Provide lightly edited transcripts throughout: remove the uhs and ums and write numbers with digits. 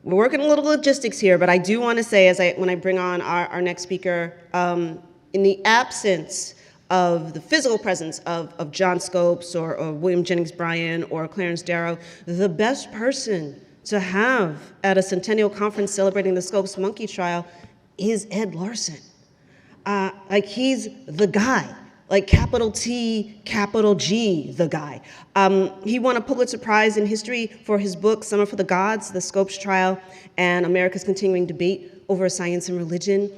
we're working a little logistics here, but I do want to say, when I bring on our next speaker, in the absence of the physical presence of John Scopes or William Jennings Bryan or Clarence Darrow, the best person to have at a Centennial conference celebrating the Scopes monkey trial is Ed Larson. He's the guy, like capital T, capital G, the guy. He won a Pulitzer Prize in history for his book, Summer for the Gods, the Scopes trial, and America's continuing debate over science and religion.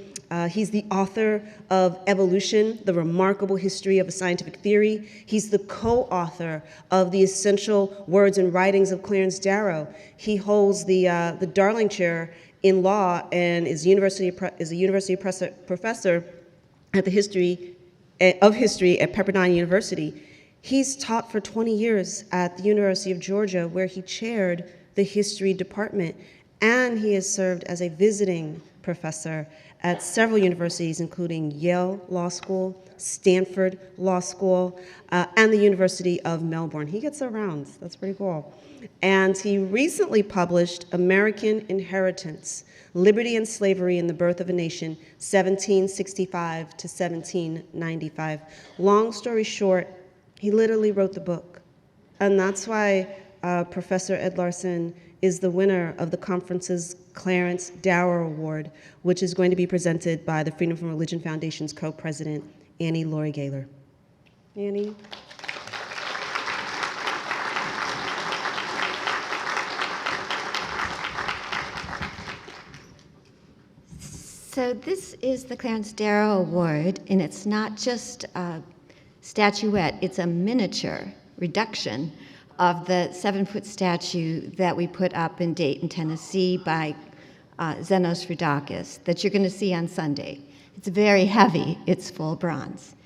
He's the author of Evolution, the Remarkable History of a Scientific Theory. He's the co-author of the Essential Words and Writings of Clarence Darrow. He holds the Darling Chair in Law and is a university professor at the History at Pepperdine University. He's taught for 20 years at the University of Georgia, where he chaired the history department, and he has served as a visiting professor at several universities, including Yale Law School, Stanford Law School, and the University of Melbourne. He gets around, that's pretty cool. And he recently published American Inheritance, Liberty and Slavery in the Birth of a Nation, 1765 to 1795. Long story short, he literally wrote the book. And that's why Professor Ed Larson is the winner of the conference's Clarence Darrow Award, which is going to be presented by the Freedom from Religion Foundation's co-president, Annie Laurie Gaylor. Annie? So this is the Clarence Darrow Award, and it's not just a statuette, it's a miniature reduction of the 7-foot statue that we put up in Dayton, Tennessee by Zenos Fridakis that you're going to see on Sunday. It's very heavy, it's full bronze.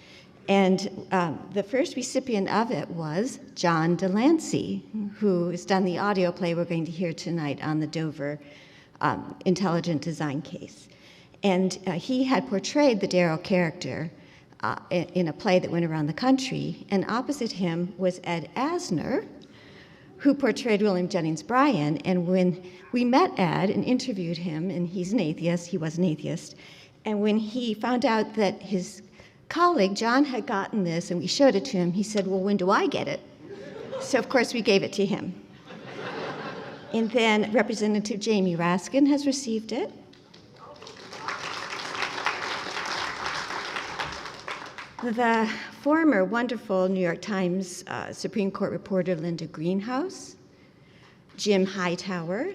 And the first recipient of it was John Delancey, who has done the audio play we're going to hear tonight on the Dover intelligent design case. And he had portrayed the Darrow character in a play that went around the country, and opposite him was Ed Asner, who portrayed William Jennings Bryan. And when we met Ed and interviewed him, and he's an atheist, he was an atheist, and when he found out that his colleague, John, had gotten this, and we showed it to him, he said, well, when do I get it? So, of course, we gave it to him. And then Representative Jamie Raskin has received it. The former wonderful New York Times Supreme Court reporter Linda Greenhouse, Jim Hightower,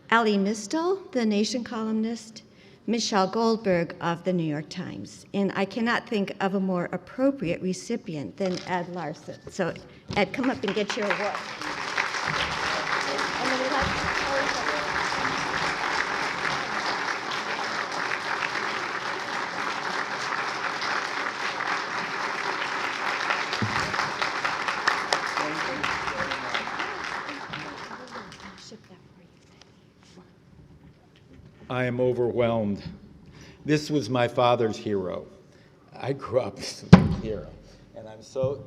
Allie Mistel, the Nation columnist, Michelle Goldberg of the New York Times. And I cannot think of a more appropriate recipient than Ed Larson. So Ed, come up and get your award. And then we'll have I am overwhelmed. This was my father's hero. I grew up as a hero, and I'm so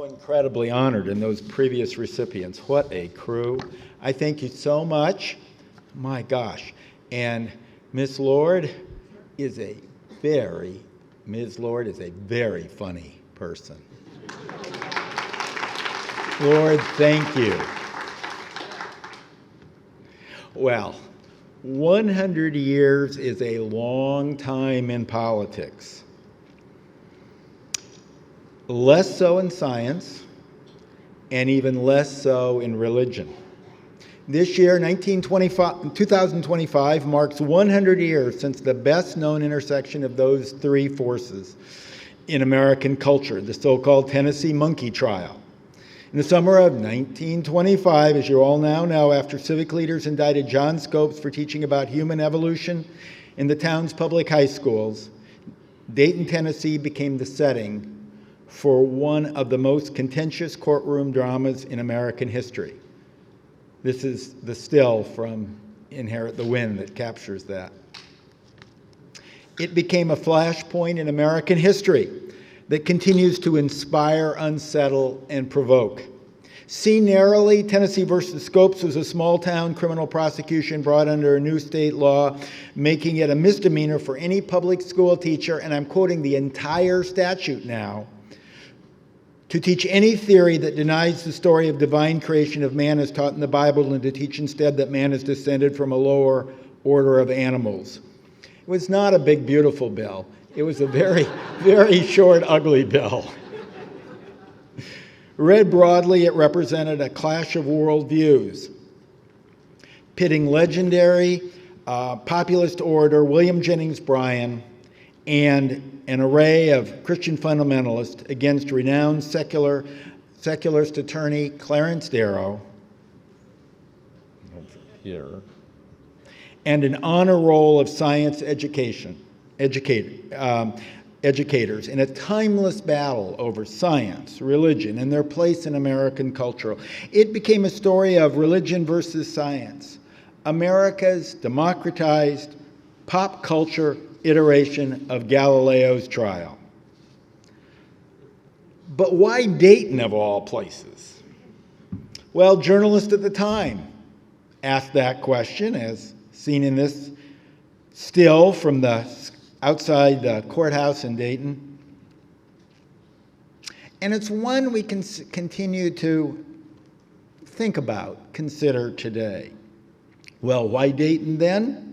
incredibly honored in those previous recipients. What a crew. I thank you so much. My gosh. And Ms. Lord is a very funny person. Lord, thank you. Well, 100 years is a long time in politics. Less so in science, and even less so in religion. This year, 2025, marks 100 years since the best-known intersection of those three forces in American culture, the so-called Tennessee monkey trial. In the summer of 1925, as you all now know, after civic leaders indicted John Scopes for teaching about human evolution in the town's public high schools, Dayton, Tennessee became the setting for one of the most contentious courtroom dramas in American history. This is the still from Inherit the Wind that captures that. It became a flashpoint in American history that continues to inspire, unsettle, and provoke. Seen narrowly, Tennessee versus Scopes was a small-town criminal prosecution brought under a new state law, making it a misdemeanor for any public school teacher, and I'm quoting the entire statute now, to teach any theory that denies the story of divine creation of man as taught in the Bible, and to teach instead that man is descended from a lower order of animals. It was not a big, beautiful bill. It was a very, very short, ugly bill. Read broadly, it represented a clash of worldviews, pitting legendary populist orator William Jennings Bryan and an array of Christian fundamentalists against renowned secularist attorney Clarence Darrow and an honor roll of science educators in a timeless battle over science, religion, and their place in American culture. It became a story of religion versus science, America's democratized pop culture iteration of Galileo's trial. But why Dayton of all places? Well, journalists at the time asked that question, as seen in this still from the outside the courthouse in Dayton. And it's one we can continue to think about, consider today. Well, why Dayton then?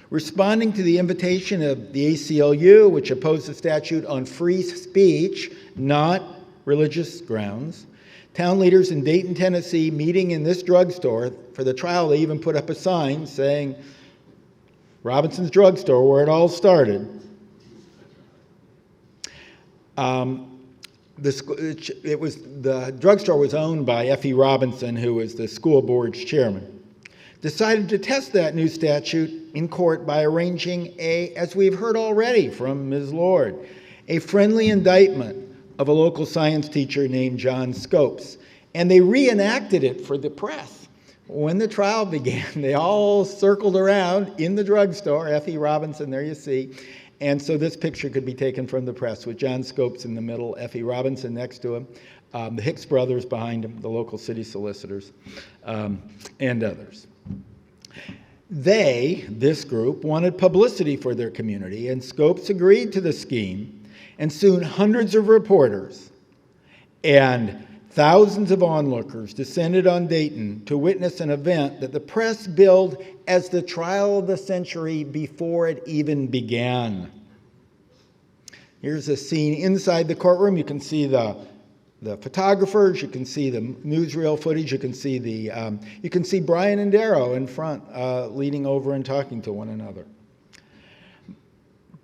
Responding to the invitation of the ACLU, which opposed the statute on free speech, not religious grounds, town leaders in Dayton, Tennessee, meeting in this drugstore for the trial, they even put up a sign saying, Robinson's Drugstore, where it all started. The drugstore was owned by F.E. Robinson, who was the school board's chairman. Decided to test that new statute in court by arranging as we've heard already from Ms. Lord, a friendly indictment of a local science teacher named John Scopes. And they reenacted it for the press. When the trial began, they all circled around in the drugstore, F.E. Robinson, there you see. And so this picture could be taken from the press with John Scopes in the middle, F.E. Robinson next to him, the Hicks brothers behind him, the local city solicitors, and others. This group, wanted publicity for their community, and Scopes agreed to the scheme, and soon hundreds of reporters and thousands of onlookers descended on Dayton to witness an event that the press billed as the trial of the century before it even began. Here's a scene inside the courtroom. You can see the photographers, you can see the newsreel footage, you can see Bryan and Darrow in front leaning over and talking to one another.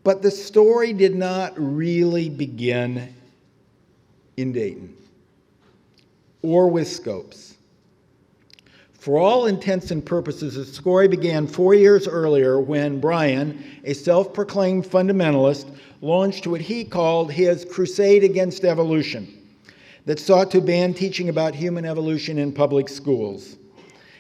But the story did not really begin in Dayton or with Scopes. For all intents and purposes, the story began 4 years earlier when Bryan, a self-proclaimed fundamentalist, launched what he called his crusade against evolution that sought to ban teaching about human evolution in public schools.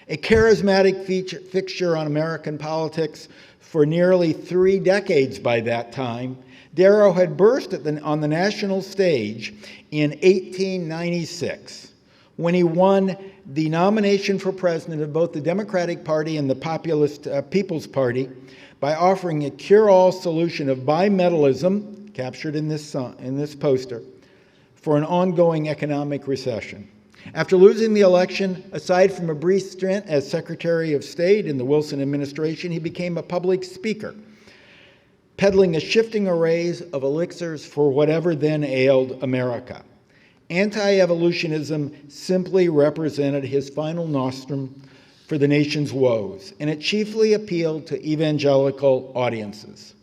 A charismatic fixture on American politics for nearly 3 decades by that time, Darrow had burst on the national stage in 1896 when he won the nomination for president of both the Democratic Party and the Populist People's Party by offering a cure-all solution of bimetallism, captured in this poster, for an ongoing economic recession. After losing the election, aside from a brief stint as Secretary of State in the Wilson administration, he became a public speaker, peddling a shifting array of elixirs for whatever then ailed America. Anti-evolutionism simply represented his final nostrum for the nation's woes, and it chiefly appealed to evangelical audiences.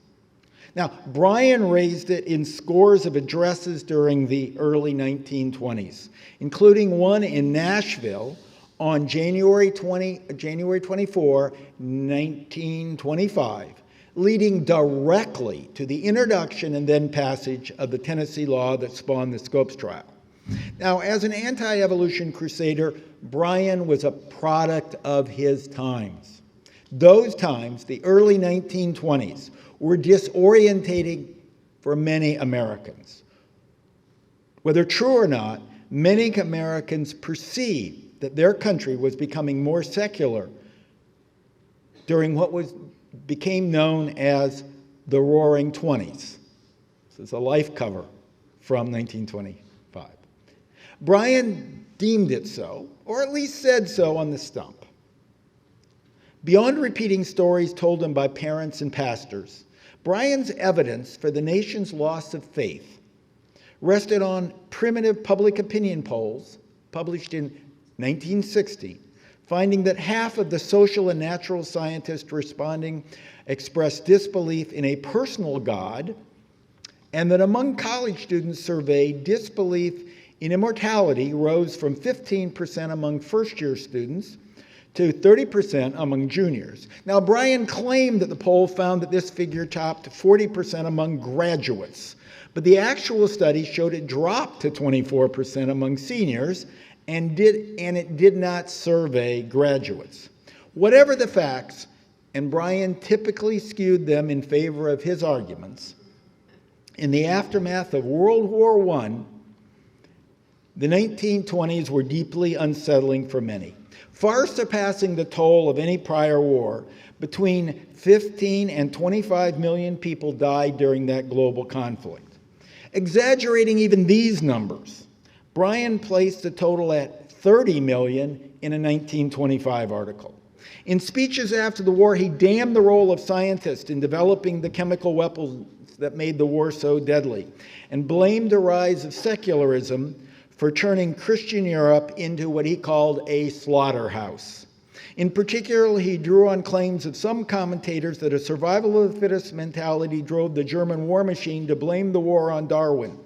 Now, Bryan raised it in scores of addresses during the early 1920s, including one in Nashville on January 24, 1925, leading directly to the introduction and then passage of the Tennessee law that spawned the Scopes trial. Now, as an anti-evolution crusader, Bryan was a product of his times. Those times, the early 1920s, were disorientating for many Americans. Whether true or not, many Americans perceived that their country was becoming more secular during what became known as the Roaring Twenties. This is a life cover from 1925. Bryan deemed it so, or at least said so on the stump. Beyond repeating stories told him by parents and pastors, Bryan's evidence for the nation's loss of faith rested on primitive public opinion polls published in 1960, finding that half of the social and natural scientists responding expressed disbelief in a personal God, and that among college students surveyed, disbelief in immortality rose from 15% among first-year students to 30% among juniors. Now, Bryan claimed that the poll found that this figure topped 40% among graduates, but the actual study showed it dropped to 24% among seniors, and it did not survey graduates. Whatever the facts, and Bryan typically skewed them in favor of his arguments, in the aftermath of World War I, the 1920s were deeply unsettling for many, far surpassing the toll of any prior war. Between 15 and 25 million people died during that global conflict. Exaggerating even these numbers, Bryan placed the total at 30 million in a 1925 article. In speeches after the war, he damned the role of scientists in developing the chemical weapons that made the war so deadly, and blamed the rise of secularism for turning Christian Europe into what he called a slaughterhouse. In particular, he drew on claims of some commentators that a survival of the fittest mentality drove the German war machine to blame the war on Darwin.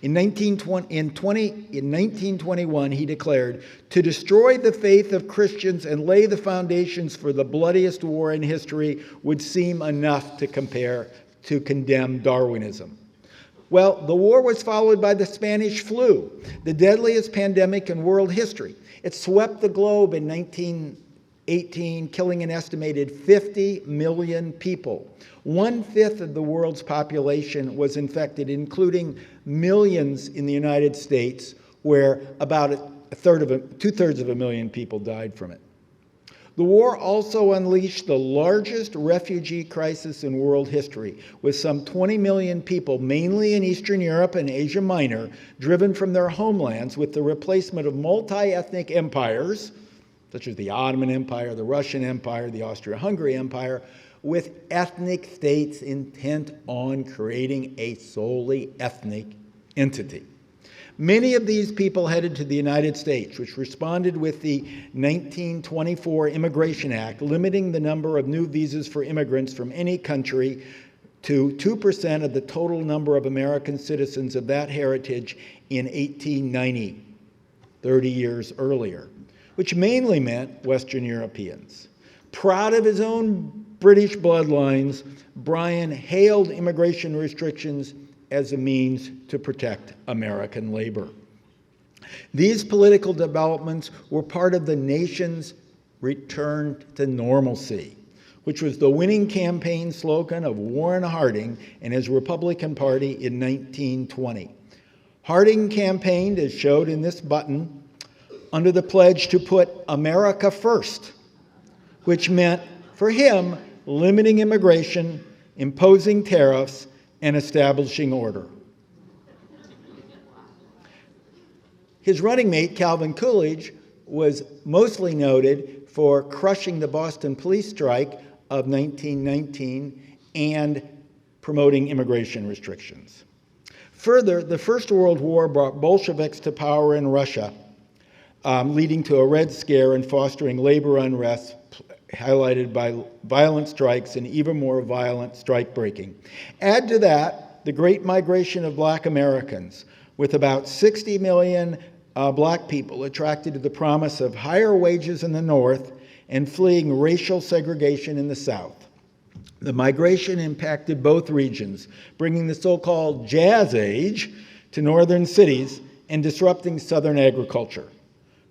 In 1921, he declared, "To destroy the faith of Christians and lay the foundations for the bloodiest war in history would seem enough to condemn Darwinism." Well, the war was followed by the Spanish flu, the deadliest pandemic in world history. It swept the globe in 1918, killing an estimated 50 million people. 1/5 of the world's population was infected, including millions in the United States, where about 2/3 of a million people died from it. The war also unleashed the largest refugee crisis in world history, with some 20 million people, mainly in Eastern Europe and Asia Minor, driven from their homelands with the replacement of multi-ethnic empires, such as the Ottoman Empire, the Russian Empire, the Austro-Hungary Empire, with ethnic states intent on creating a solely ethnic entity. Many of these people headed to the United States, which responded with the 1924 Immigration Act, limiting the number of new visas for immigrants from any country to 2% of the total number of American citizens of that heritage in 1890, 30 years earlier, which mainly meant Western Europeans. Proud of his own British bloodlines, Bryan hailed immigration restrictions as a means to protect American labor. These political developments were part of the nation's return to normalcy, which was the winning campaign slogan of Warren Harding and his Republican Party in 1920. Harding campaigned, as showed in this button, under the pledge to put America first, which meant, for him, limiting immigration, imposing tariffs, and establishing order. His running mate, Calvin Coolidge, was mostly noted for crushing the Boston police strike of 1919 and promoting immigration restrictions. Further, the First World War brought Bolsheviks to power in Russia, leading to a Red Scare and fostering labor unrest, highlighted by violent strikes and even more violent strike breaking. Add to that the Great Migration of Black Americans, with about 60 million Black people attracted to the promise of higher wages in the North and fleeing racial segregation in the South. The migration impacted both regions, bringing the so-called Jazz Age to northern cities and disrupting Southern agriculture.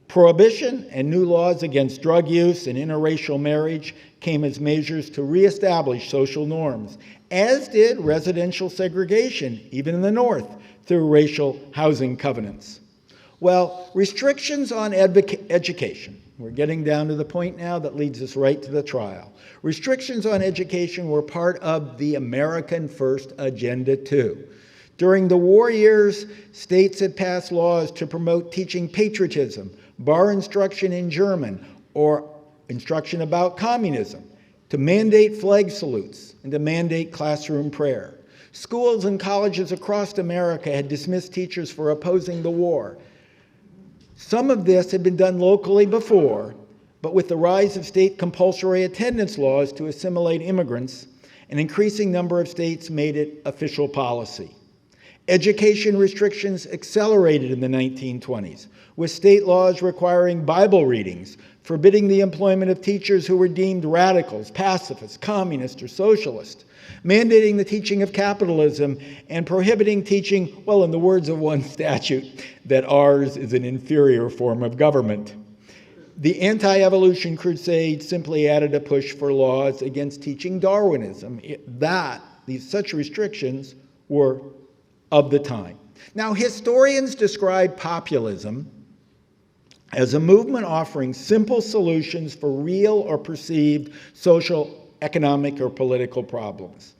Prohibition and new laws against drug use and interracial marriage came as measures to reestablish social norms, as did residential segregation, even in the North, through racial housing covenants. Well, restrictions on education. We're getting down to the point now that leads us right to the trial. Restrictions on education were part of the American First Agenda too. During the war years, states had passed laws to promote teaching patriotism, bar instruction in German, or instruction about communism, to mandate flag salutes, and to mandate classroom prayer. Schools and colleges across America had dismissed teachers for opposing the war. Some of this had been done locally before, but with the rise of state compulsory attendance laws to assimilate immigrants, an increasing number of states made it official policy. Education restrictions accelerated in the 1920s, with state laws requiring Bible readings, forbidding the employment of teachers who were deemed radicals, pacifists, communists, or socialists, mandating the teaching of capitalism, and prohibiting teaching, well, in the words of one statute, that ours is an inferior form of government. The anti-evolution crusade simply added a push for laws against teaching Darwinism. Such restrictions were of the time. Now, historians describe populism as a movement offering simple solutions for real or perceived social, economic, or political problems.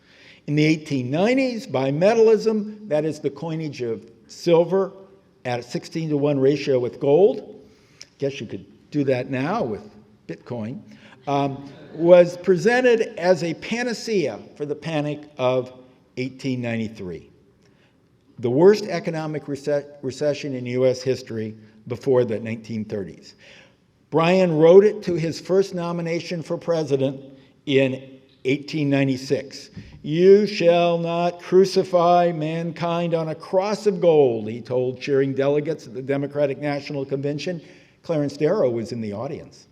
In the 1890s, bimetallism, that is the coinage of silver at a 16-to-1 ratio with gold, guess you could do that now with Bitcoin, was presented as a panacea for the panic of 1893. The worst economic recession in U.S. history before the 1930s. Bryan wrote it to his first nomination for president in 1896. "You shall not crucify mankind on a cross of gold," he told cheering delegates at the Democratic National Convention. Clarence Darrow was in the audience.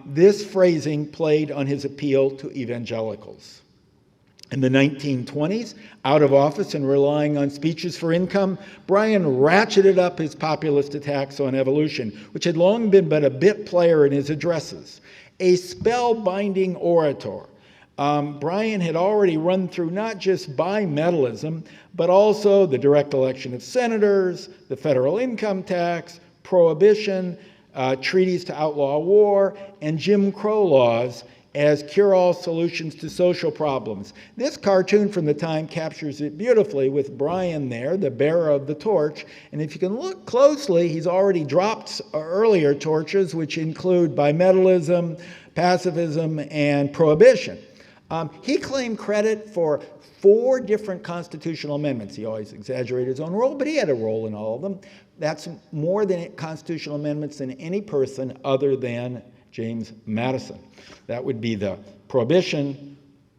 This phrasing played on his appeal to evangelicals. In the 1920s, out of office and relying on speeches for income, Bryan ratcheted up his populist attacks on evolution, which had long been but a bit player in his addresses. A spellbinding orator, Bryan had already run through not just bimetallism, but also the direct election of senators, the federal income tax, prohibition, treaties to outlaw war, and Jim Crow laws as cure-all solutions to social problems. This cartoon from the time captures it beautifully with Bryan there, the bearer of the torch. And if you can look closely, he's already dropped earlier torches, which include bimetallism, pacifism, and prohibition. He claimed credit for 4 different constitutional amendments. He always exaggerated his own role, but he had a role in all of them. That's more than constitutional amendments than any person other than James Madison. That would be the prohibition,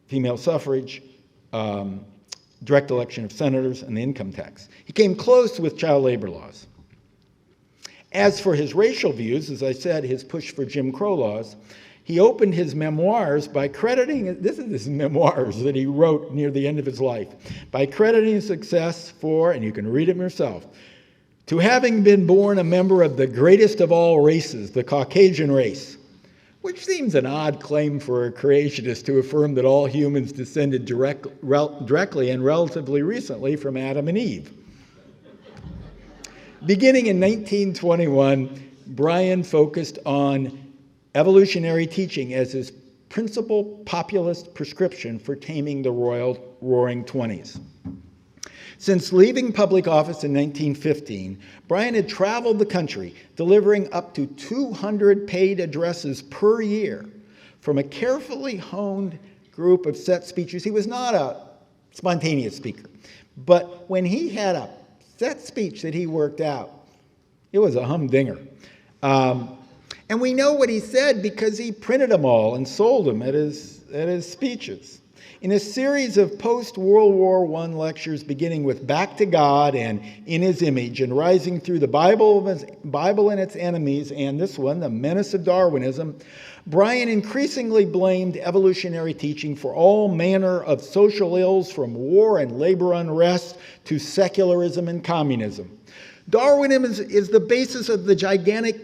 female suffrage, direct election of senators, and the income tax. He came close with child labor laws. As for his racial views, as I said, his push for Jim Crow laws, he opened his memoirs by crediting, this is his memoirs that he wrote near the end of his life, by crediting success for, and you can read them yourself, to having been born a member of the greatest of all races, the Caucasian race, which seems an odd claim for a creationist to affirm that all humans descended directly and relatively recently from Adam and Eve. Beginning in 1921, Bryan focused on evolutionary teaching as his principal populist prescription for taming the Roaring Twenties. Since leaving public office in 1915, Bryan had traveled the country, delivering up to 200 paid addresses per year from a carefully honed group of set speeches. He was not a spontaneous speaker, but when he had a set speech that he worked out, it was a humdinger. And we know what he said because he printed them all and sold them at his speeches. In a series of post-World War I lectures beginning with Back to God and In His Image and rising through the Bible and its enemies and this one, The Menace of Darwinism, Bryan increasingly blamed evolutionary teaching for all manner of social ills from war and labor unrest to secularism and communism. Darwinism is the basis of the gigantic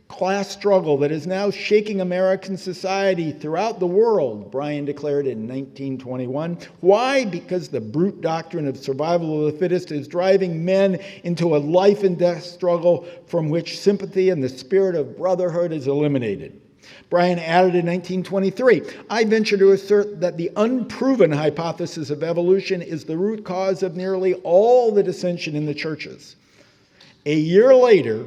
class struggle that is now shaking American society throughout the world, Bryan declared in 1921. Why? Because the brute doctrine of survival of the fittest is driving men into a life and death struggle from which sympathy and the spirit of brotherhood is eliminated. Bryan added in 1923, I venture to assert that the unproven hypothesis of evolution is the root cause of nearly all the dissension in the churches. A year later,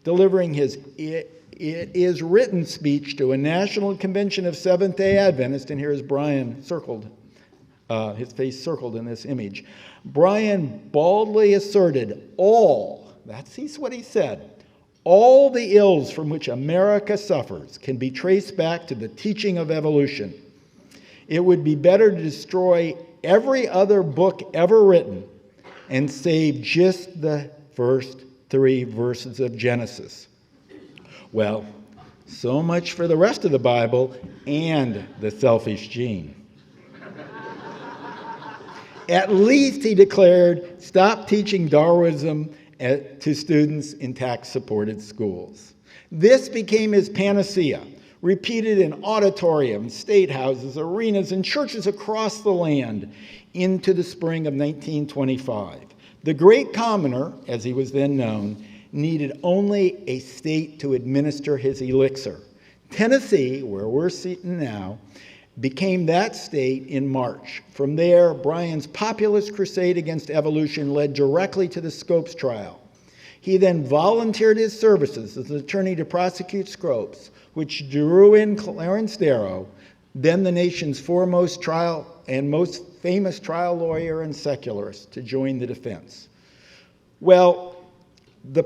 delivering his It Is Written speech to a national convention of Seventh-day Adventists, and here is Bryan circled, his face circled in this image. Bryan baldly asserted that's what he said, all the ills from which America suffers can be traced back to the teaching of evolution. It would be better to destroy every other book ever written and save just the first 3 verses of Genesis. Well, so much for the rest of the Bible and the selfish gene. At least, he declared, stop teaching Darwinism to students in tax-supported schools. This became his panacea, repeated in auditoriums, state houses, arenas, and churches across the land into the spring of 1925. The great commoner, as he was then known, needed only a state to administer his elixir. Tennessee, where we're sitting now, became that state in March. From there, Bryan's populist crusade against evolution led directly to the Scopes trial. He then volunteered his services as an attorney to prosecute Scopes, which drew in Clarence Darrow, then the nation's foremost trial and most famous trial lawyer and secularist, to join the defense. Well, the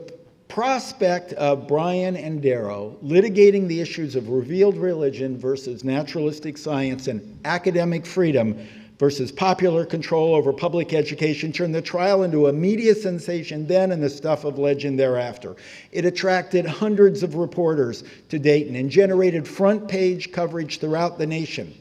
prospect of Bryan and Darrow litigating the issues of revealed religion versus naturalistic science and academic freedom versus popular control over public education turned the trial into a media sensation then and the stuff of legend thereafter. It attracted hundreds of reporters to Dayton and generated front-page coverage throughout the nation.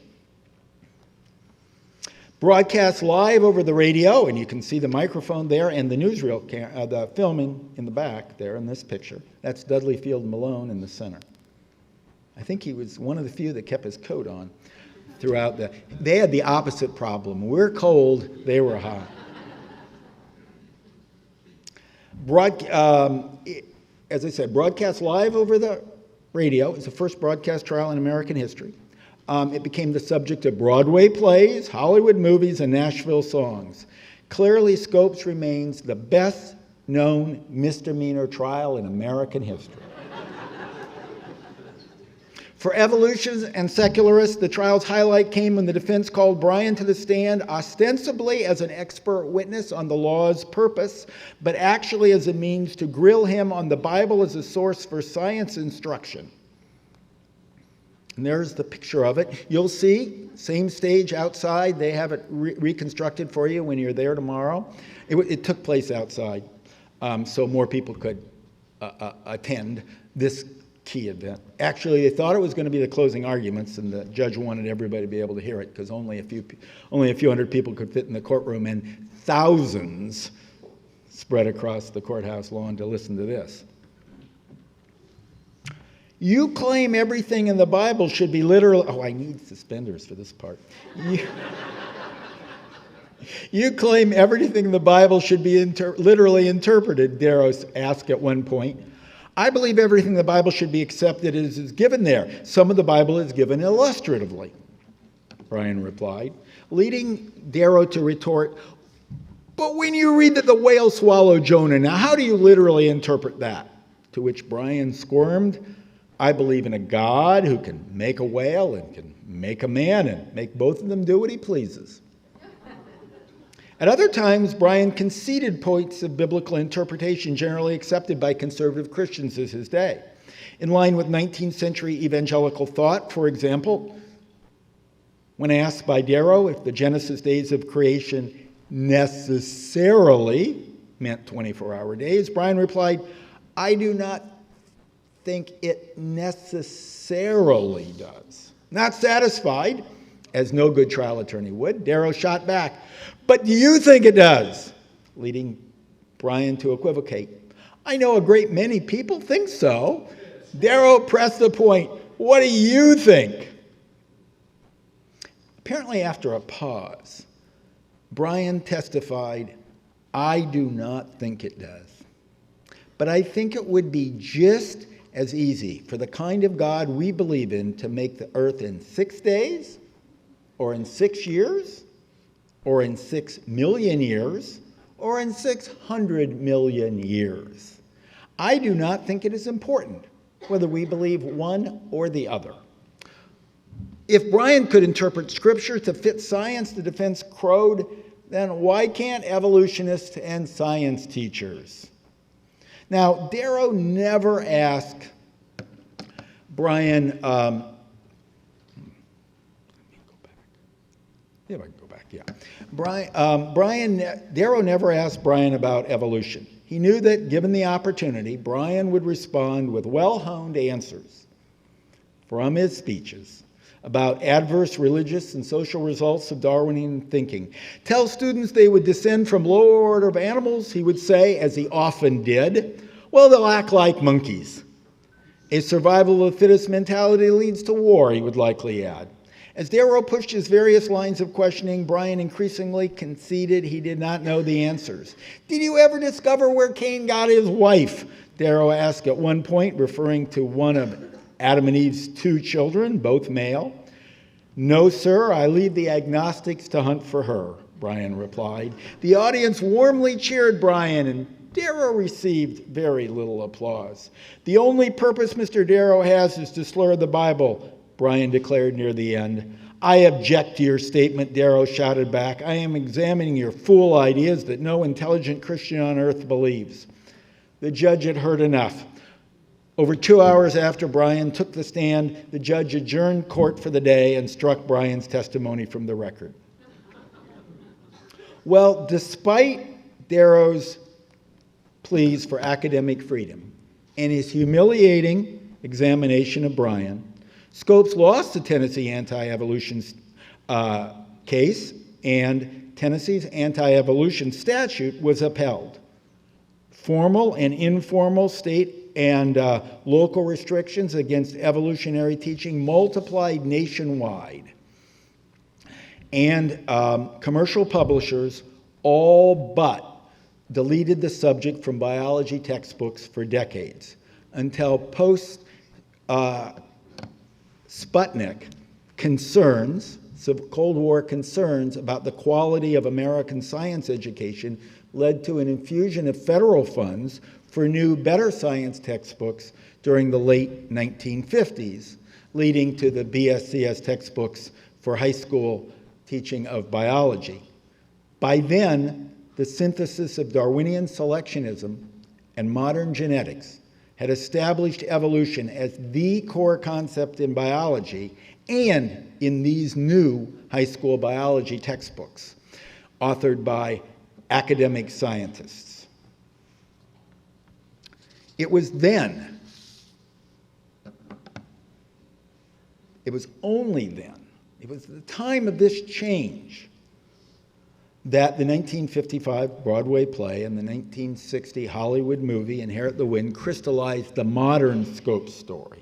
Broadcast live over the radio, and you can see the microphone there and the newsreel, the filming in the back there in this picture. That's Dudley Field Malone in the center. I think he was one of the few that kept his coat on throughout they had the opposite problem. We're cold, they were hot. As I said, broadcast live over the radio. It's the first broadcast trial in American history. It became the subject of Broadway plays, Hollywood movies, and Nashville songs. Clearly, Scopes remains the best-known misdemeanor trial in American history. For evolutionists and secularists, the trial's highlight came when the defense called Bryan to the stand ostensibly as an expert witness on the law's purpose, but actually as a means to grill him on the Bible as a source for science instruction. And there's the picture of it. You'll see, same stage outside. They have it reconstructed for you when you're there tomorrow. It took place outside, so more people could attend this key event. Actually, they thought it was going to be the closing arguments, and the judge wanted everybody to be able to hear it because only a few hundred people could fit in the courtroom, and thousands spread across the courthouse lawn to listen to this. You claim everything in the Bible should be literal. Oh, I need suspenders for this part. You claim everything in the Bible should be literally interpreted, Darrow asked at one point. I believe everything in the Bible should be accepted as is given there. Some of the Bible is given illustratively, Bryan replied, leading Darrow to retort, but when you read that the whale swallowed Jonah, now how do you literally interpret that? To which Bryan squirmed, I believe in a God who can make a whale and can make a man and make both of them do what he pleases. At other times, Bryan conceded points of biblical interpretation generally accepted by conservative Christians of his day. In line with 19th century evangelical thought, for example, when asked by Darrow if the Genesis days of creation necessarily meant 24-hour days, Bryan replied, I do not think it necessarily does. Not satisfied, as no good trial attorney would, Darrow shot back, but do you think it does? Leading Bryan to equivocate. I know a great many people think so. Darrow pressed the point. What do you think? Apparently, after a pause, Bryan testified, I do not think it does. But I think it would be just as easy for the kind of God we believe in to make the earth in 6 days, or in 6 years, or in 6 million years, or in 600 million years. I do not think it is important whether we believe one or the other. If Bryan could interpret Scripture to fit science, the defense crowed, then why can't evolutionists and science teachers? Now, Darrow never asked Bryan, Darrow never asked Bryan about evolution. He knew that given the opportunity, Bryan would respond with well-honed answers from his speeches about adverse religious and social results of Darwinian thinking. Tell students they would descend from lower order of animals, he would say, as he often did. Well, they'll act like monkeys. A survival of the fittest mentality leads to war, he would likely add. As Darrow pushed his various lines of questioning, Bryan increasingly conceded he did not know the answers. Did you ever discover where Cain got his wife? Darrow asked at one point, referring to one of Adam and Eve's 2 children, both male. No, sir, I leave the agnostics to hunt for her, Bryan replied. The audience warmly cheered Bryan, and Darrow received very little applause. The only purpose Mr. Darrow has is to slur the Bible, Bryan declared near the end. I object to your statement, Darrow shouted back. I am examining your fool ideas that no intelligent Christian on earth believes. The judge had heard enough. Over 2 hours after Bryan took the stand, the judge adjourned court for the day and struck Bryan's testimony from the record. Well, despite Darrow's pleas for academic freedom and his humiliating examination of Bryan, Scopes lost the Tennessee anti-evolution case, and Tennessee's anti-evolution statute was upheld. Formal and informal state and local restrictions against evolutionary teaching multiplied nationwide. And commercial publishers all but deleted the subject from biology textbooks for decades, until post-Sputnik concerns, so Cold War concerns about the quality of American science education led to an infusion of federal funds for new, better science textbooks during the late 1950s, leading to the BSCS textbooks for high school teaching of biology. By then, the synthesis of Darwinian selectionism and modern genetics had established evolution as the core concept in biology and in these new high school biology textbooks, authored by academic scientists. It was then, it was only then, it was the time of this change that the 1955 Broadway play and the 1960 Hollywood movie Inherit the Wind crystallized the modern Scopes story.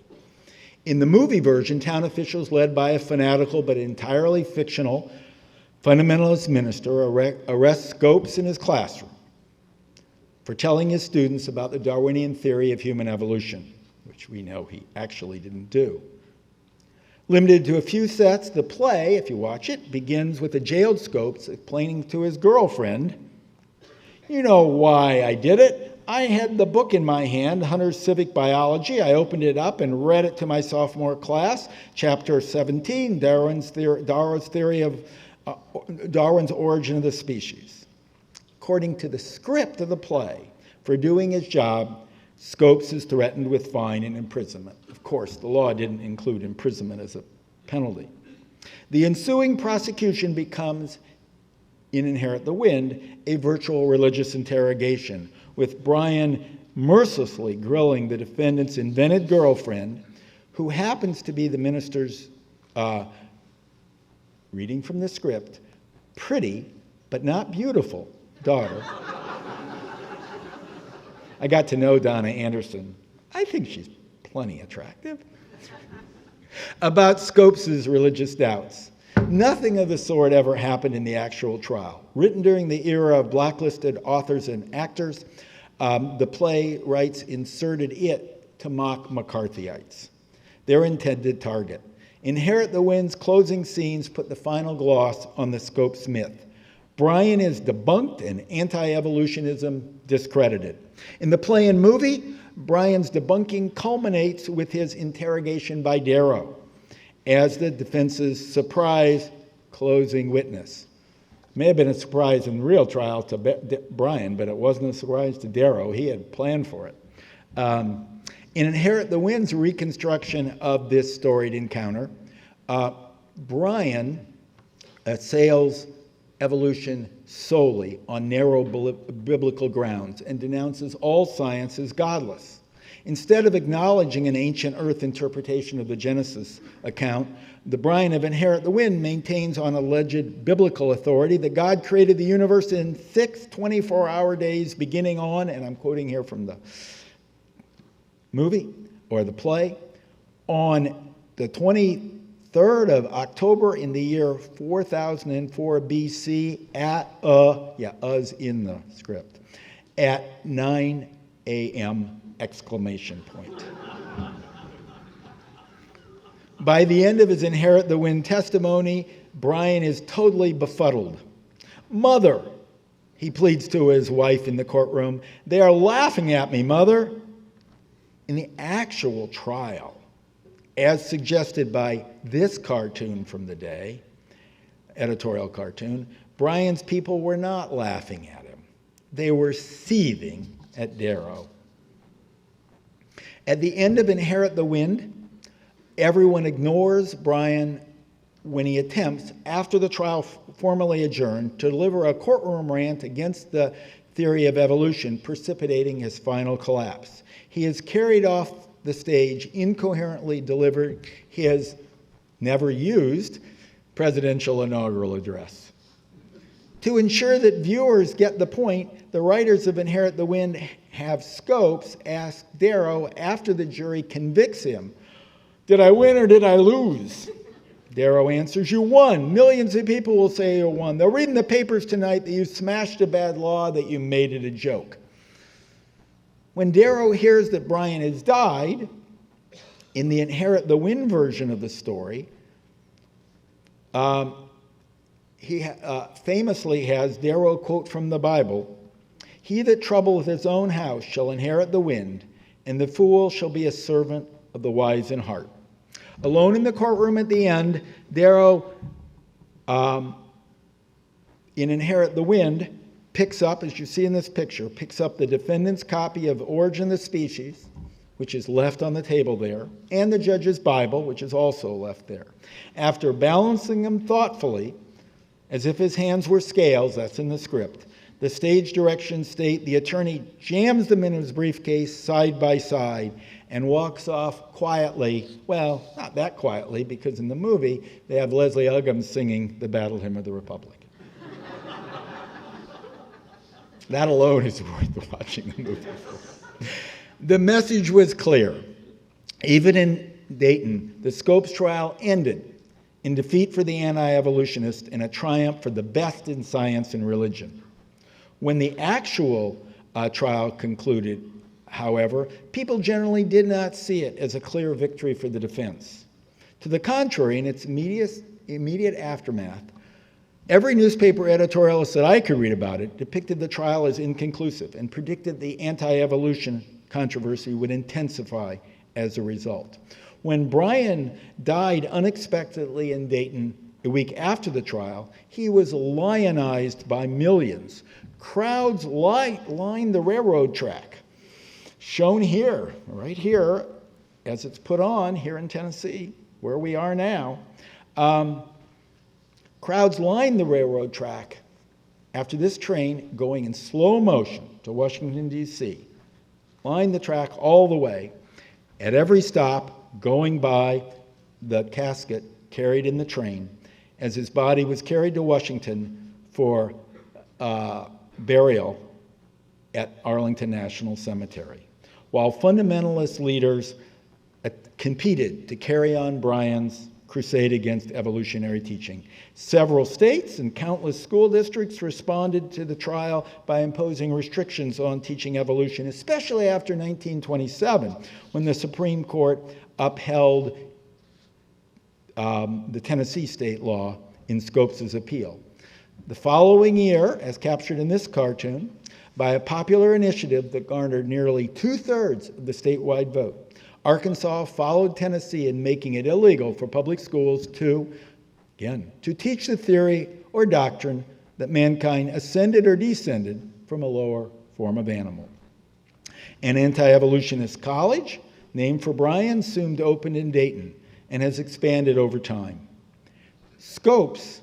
In the movie version, town officials led by a fanatical but entirely fictional fundamentalist minister arrest Scopes in his classroom for telling his students about the Darwinian theory of human evolution, which we know he actually didn't do. Limited to a few sets, the play, if you watch it, begins with the jailed Scopes explaining to his girlfriend, you know why I did it. I had the book in my hand, Hunter's Civic Biology. I opened it up and read it to my sophomore class, chapter 17, Darwin's theory of Darwin's origin of the species. According to the script of the play, for doing his job, Scopes is threatened with fine and imprisonment. Of course, the law didn't include imprisonment as a penalty. The ensuing prosecution becomes, in Inherit the Wind, a virtual religious interrogation, with Bryan mercilessly grilling the defendant's invented girlfriend, who happens to be the minister's, reading from the script, pretty but not beautiful daughter. I got to know Donna Anderson. I think she's plenty attractive. About Scopes' religious doubts. Nothing of the sort ever happened in the actual trial. Written during the era of blacklisted authors and actors, the playwrights inserted it to mock McCarthyites, their intended target. Inherit the Wind's closing scenes put the final gloss on the Scopes myth. Bryan is debunked and anti-evolutionism discredited. In the play and movie, Bryan's debunking culminates with his interrogation by Darrow as the defense's surprise closing witness. May have been a surprise in the real trial to Bryan, but it wasn't a surprise to Darrow. He had planned for it. In Inherit the Wind's reconstruction of this storied encounter, Bryan assails evolution solely on narrow biblical grounds and denounces all science as godless. Instead of acknowledging an ancient earth interpretation of the Genesis account, the Bryan of Inherit the Wind maintains on alleged biblical authority that God created the universe in 6 24-hour days beginning on, and I'm quoting here from the movie or the play, on the 23rd of October in the year 4004 BC at us in the script, at 9 a.m. exclamation point. By the end of his Inherit the Wind testimony, Bryan is totally befuddled. Mother, he pleads to his wife in the courtroom, they are laughing at me, Mother. In the actual trial, as suggested by this cartoon from the day, editorial cartoon, Bryan's people were not laughing at him. They were seething at Darrow. At the end of Inherit the Wind, everyone ignores Bryan when he attempts, after the trial formally adjourned, to deliver a courtroom rant against the theory of evolution, precipitating his final collapse. He is carried off the stage, incoherently delivered his never-used presidential inaugural address. To ensure that viewers get the point, the writers of Inherit the Wind have Scopes ask Darrow after the jury convicts him, "Did I win or did I lose?" Darrow answers, "You won. Millions of people will say you won. They'll read in the papers tonight that you smashed a bad law, that you made it a joke." When Darrow hears that Bryan has died, in the Inherit the Wind version of the story, he famously has Darrow quote from the Bible, "He that troubleth his own house shall inherit the wind, and the fool shall be a servant of the wise in heart." Alone in the courtroom at the end, Darrow, in Inherit the Wind, picks up, as you see in this picture, picks up the defendant's copy of Origin of the Species, which is left on the table there, and the judge's Bible, which is also left there. After balancing them thoughtfully, as if his hands were scales, that's in the script, the stage directions state the attorney jams them in his briefcase side by side and walks off quietly. Well, not that quietly, because in the movie, they have Leslie Uggams singing the Battle Hymn of the Republic. That alone is worth watching the movie for. The message was clear. Even in Dayton, the Scopes trial ended in defeat for the anti-evolutionist and a triumph for the best in science and religion. When the actual trial concluded, however, people generally did not see it as a clear victory for the defense. To the contrary, in its immediate aftermath, every newspaper editorialist that I could read about it depicted the trial as inconclusive and predicted the anti-evolution controversy would intensify as a result. When Bryan died unexpectedly in Dayton a week after the trial, he was lionized by millions. Crowds lined the railroad track, shown here, right here, as it's put on here in Tennessee, where we are now. Crowds lined the railroad track after this train, going in slow motion to Washington, D.C., lined the track all the way. At every stop, going by the casket carried in the train, as his body was carried to Washington for burial at Arlington National Cemetery, while fundamentalist leaders competed to carry on Bryan's crusade against evolutionary teaching. Several states and countless school districts responded to the trial by imposing restrictions on teaching evolution, especially after 1927, when the Supreme Court upheld the Tennessee state law in Scopes' appeal. The following year, as captured in this cartoon, by a popular initiative that garnered nearly 2/3 of the statewide vote, Arkansas followed Tennessee in making it illegal for public schools to teach the theory or doctrine that mankind ascended or descended from a lower form of animal. An anti-evolutionist college, named for Bryan, soon opened in Dayton and has expanded over time. Scopes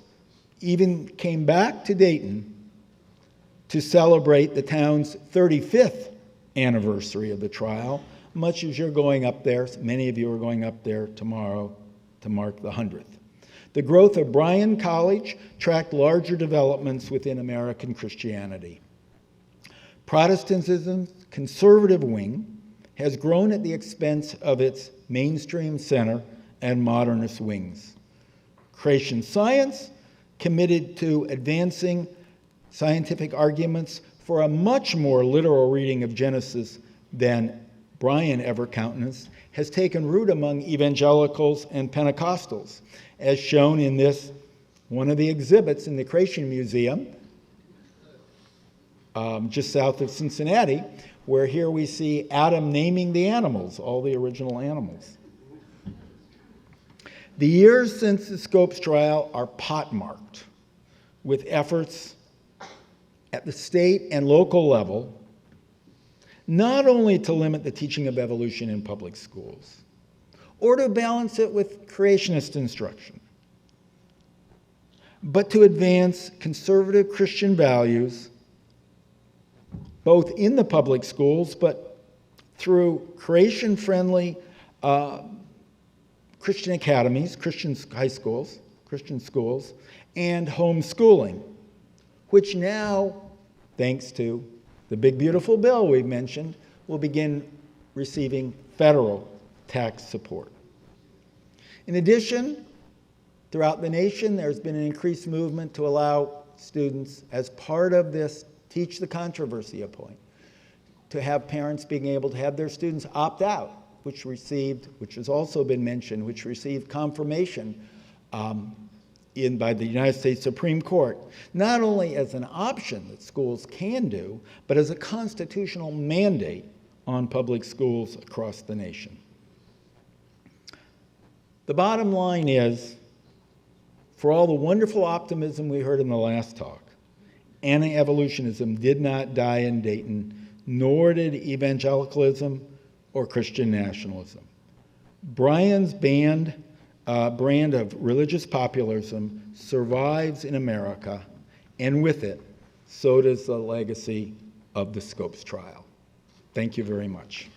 even came back to Dayton to celebrate the town's 35th anniversary of the trial, much as you're going up there. Many of you are going up there tomorrow to mark the 100th. The growth of Bryan College tracked larger developments within American Christianity. Protestantism's conservative wing has grown at the expense of its mainstream center and modernist wings. Creation science, committed to advancing scientific arguments for a much more literal reading of Genesis than Bryan ever countenanced, has taken root among evangelicals and Pentecostals, as shown in this, one of the exhibits in the Creation Museum, just south of Cincinnati, where here we see Adam naming the animals, all the original animals. The years since the Scopes trial are pockmarked with efforts at the state and local level, not only to limit the teaching of evolution in public schools, or to balance it with creationist instruction, but to advance conservative Christian values, both in the public schools, but through creation-friendly Christian academies, Christian high schools, Christian schools, and homeschooling, which now, thanks to the big beautiful bill we've mentioned, will begin receiving federal tax support. In addition, throughout the nation, there's been an increased movement to allow students, as part of this Teach the Controversy point, to have parents being able to have their students opt out, which has also been mentioned, which received confirmation by the United States Supreme Court, not only as an option that schools can do, but as a constitutional mandate on public schools across the nation. The bottom line is, for all the wonderful optimism we heard in the last talk, anti-evolutionism did not die in Dayton, nor did evangelicalism or Christian nationalism. Bryan's brand of religious populism survives in America, and with it, so does the legacy of the Scopes trial. Thank you very much.